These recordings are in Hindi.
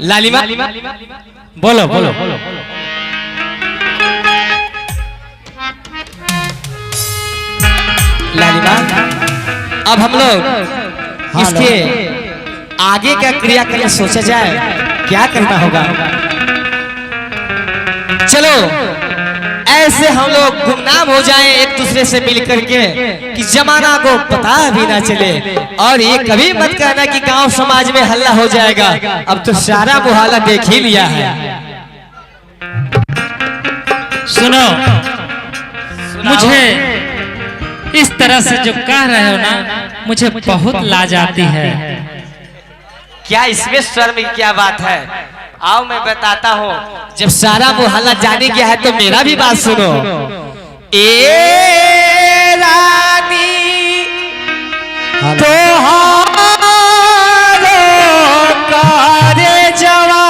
लालिमा बोलो बोलो लालिमा, अब हम लोग इसके आगे का क्रियाक्रम सोचा जाए, क्या करना होगा। चलो ऐसे हम लोग गुमनाम हो जाएं एक दूसरे से मिल करके कि जमाना को पता भी ना चले, और ये कभी मत कहना कि गांव समाज में हल्ला हो जाएगा। अब तो सारा मुहल्ला देख ही लिया है। सुनो, मुझे इस तरह से जो कह रहे हो ना, मुझे बहुत लाज आती है। क्या इसमें शर्म की क्या बात है? आओ मैं बताता हूँ। जब सारा मुहल्ला जाने गया है तो मेरा भी बात सुनो। ए रानी तो करे जवा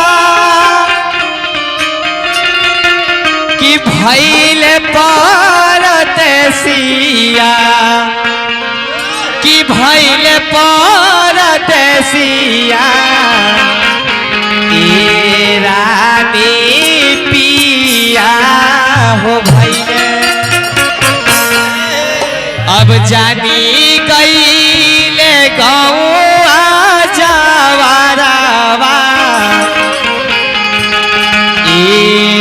कि भइले परदेसिया, कि भइले परदेसिया, रानी पिया हो भइले। अब जानी गईले गौआ जवारावा,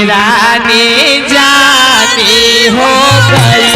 रानी जानी हो गई।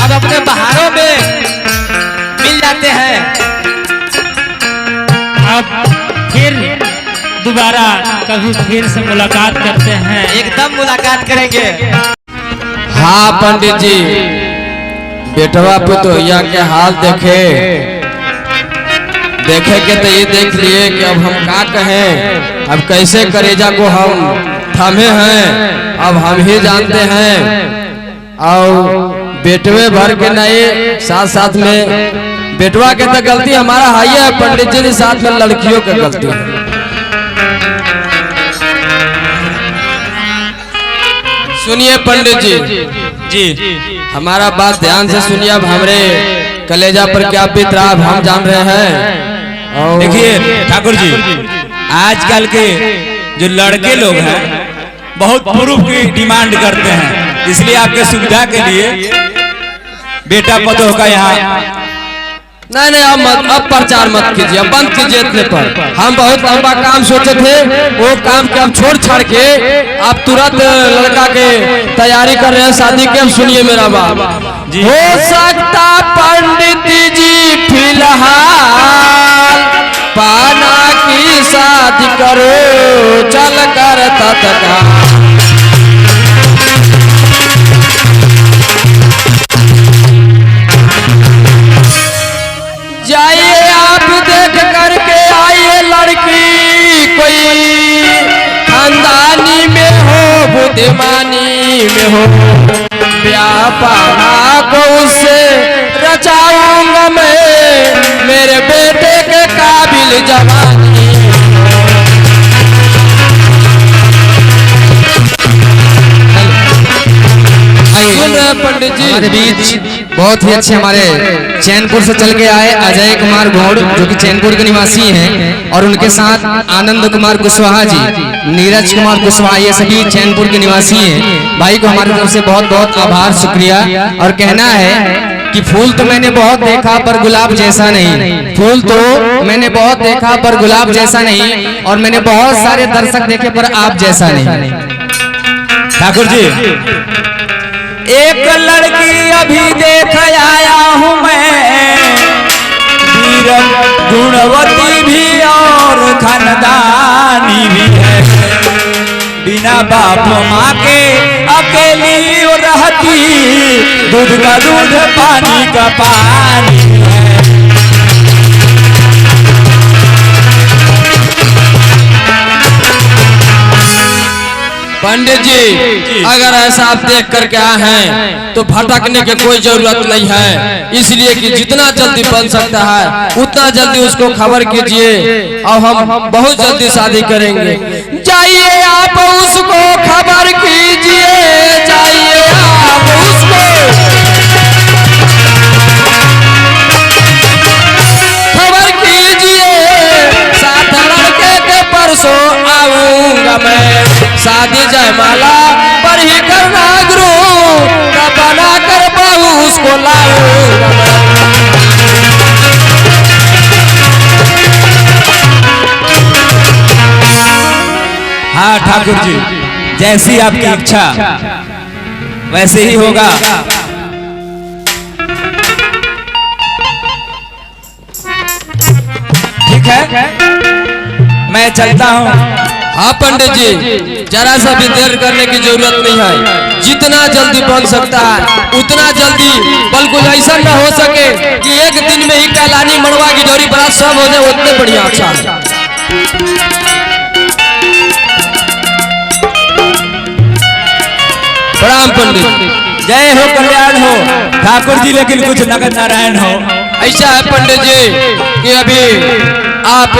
अब अपने बहारों में मिल जाते हैं। अब फिर दोबारा कभी फिर से मुलाकात करते हैं। एकदम मुलाकात करेंगे। हाँ पंडित जी, बेटवा पुतोहिया के हाल देखे के तो ये देख लिए कि अब हम क्या कहें, अब कैसे करेजा को हम थमे हैं, अब हम ही जानते हैं। और बेटवे भर के नहीं, साथ साथ में बेटवा के तो गलती हमारा हाई है, पंडित जी के साथ में लड़कियों की गलती है। सुनिए पंडित जी, हमारा बात ध्यान से सुनिए। अब हमारे कलेजा पर क्या बीत रहा है हम जान रहे हैं। और देखिए ठाकुर जी, आजकल के जो लड़के लोग हैं बहुत प्रूफ की डिमांड करते हैं, इसलिए आपके सुविधा के लिए बेटा पतोह का यहाँ नहीं अब प्रचार मत कीजिए, अब बंद कीजिए। इतने पर हम बहुत लंबा काम सोचे थे, वो काम के अब छोड़ छाड़ के आप तुरंत लड़का के तैयारी कर रहे हैं शादी की। अब सुनिए मेरा बात, हो सकता पंडित जी फिलहाल पाना की शादी करो, चल कर तत्काल। जाइए आप देख करके आइए लड़की, कोई खानदानी में हो, बुद्धिमानी में हो, ब्याह पाना को उससे रचाऊंगा मैं, मेरे बेटे के काबिल जवानी। सुन रहे पंडित जी, हमारे बीच बहुत ही अच्छे हमारे चैनपुर से चल के आए अजय कुमार गौड़, जो कि चैनपुर के निवासी हैं, और उनके साथ आनंद कुमार कुशवाहा जी, नीरज कुमार कुशवाहा, ये सभी चैनपुर के निवासी हैं। भाई को हमारी तरफ से बहुत बहुत आभार, शुक्रिया। और कहना है कि फूल तो मैंने बहुत देखा पर गुलाब जैसा नहीं, फूल तो मैंने बहुत देखा पर गुलाब जैसा नहीं, और मैंने बहुत सारे दर्शक देखे पर आप जैसा नहीं। ठाकुर जी, एक लड़की अभी दे देख आया हूँ मैं, वीर गुणवती भी और खानदानी भी है। बिना बाप माँ के अकेली वो रहती, दूध का दूध पानी का पानी है। पंडित जी, अगर ऐसा आप देख करके आए हैं तो भटकने की कोई जरूरत नहीं है, इसलिए कि जितना जल्दी बन सकता है उतना जल्दी उसको खबर कीजिए और हम बहुत जल्दी शादी करेंगे। जाइए आप उसको खबर कीजिए, जाइए आप उसको खबर कीजिए, साथ लड़के के परसों आऊंगा मैं, शादी जयमाला पर ही करना गुरु, का बना कर बहू उसको लाऊंगा मैं। हाँ ठाकुर जी, जैसी आपकी इच्छा वैसे ही होगा। ठीक है, मैं चलता हूँ। हाँ पंडित जी, जरा सा भी देर करने की जरूरत नहीं है, जितना जल्दी बन सकता है उतना जल्दी, बिल्कुल ऐसा न हो सके कि एक दिन में ही कहलानी मड़वा की जोड़ी बारात सब हो जाए, उतने बढ़िया। अच्छा प्रणाम पंडित। जय हो, कल्याण हो ठाकुर जी, लेकिन कुछ नगद नारायण हो। ऐसा है पंडित जी कि अभी आप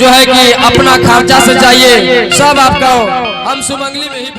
जो है कि अपना खर्चा से जाइए, सब आपका हम सुमंगली में ही